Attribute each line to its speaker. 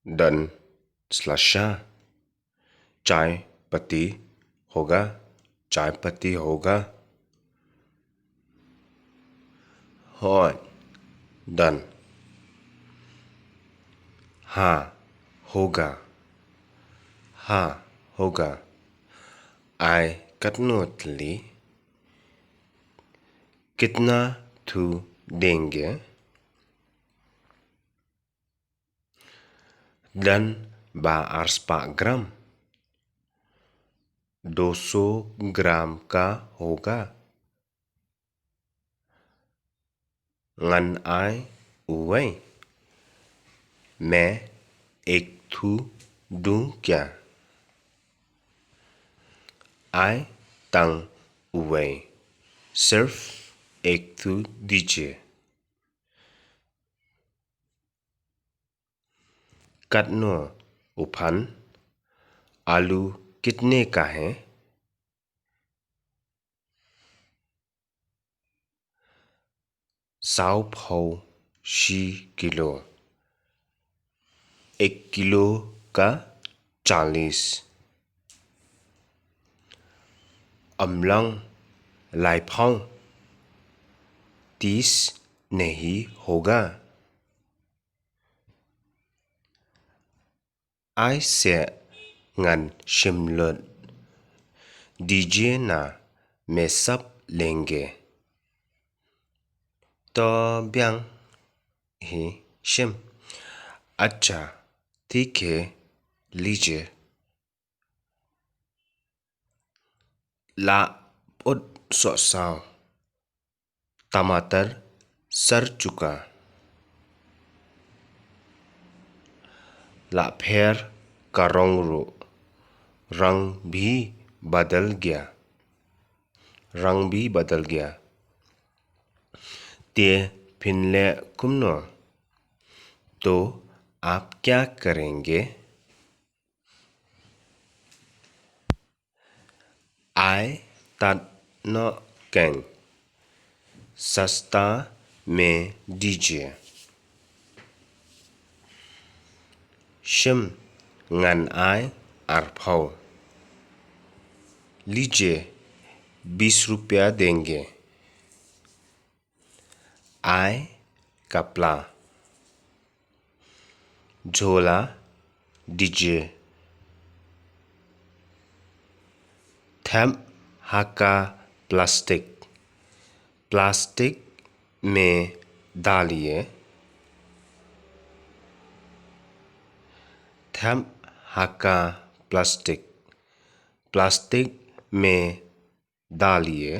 Speaker 1: done स्लशा चाय पत्ती होगा चाय पत्ती होगा होय डन हाँ होगा हाँ होगा आई कतनो तली कितना थू देंगे डन बा आरसपा ग्राम 200 ग्राम का होगा ngân ái uấy मैं एक थू दूं क्या आई तंग उवे सिर्फ एक थू दीजिए कटनो उपन आलू कितने का है सawphew शी किलो 1 किलो का 40 अमलंग लाइफां 30 नहीं होगा आई से ngân shim lợn दीजिए ना मैं सब लेंगे तो biang ही shim accha ठीक है lije ला उद sohsaw tamatar सर चुका ला फेर का रंग भी बदल गया ते फिनले कुमनो तो आप क्या करेंगे आई तनो कैंग सस्ता में दीजिए शिम ngân आई आरफाव लीजिए 20 रुपया देंगे आई कपला झोला दीजिए थेप हका प्लास्टिक में डालिए थेप हका प्लास्टिक में डालिए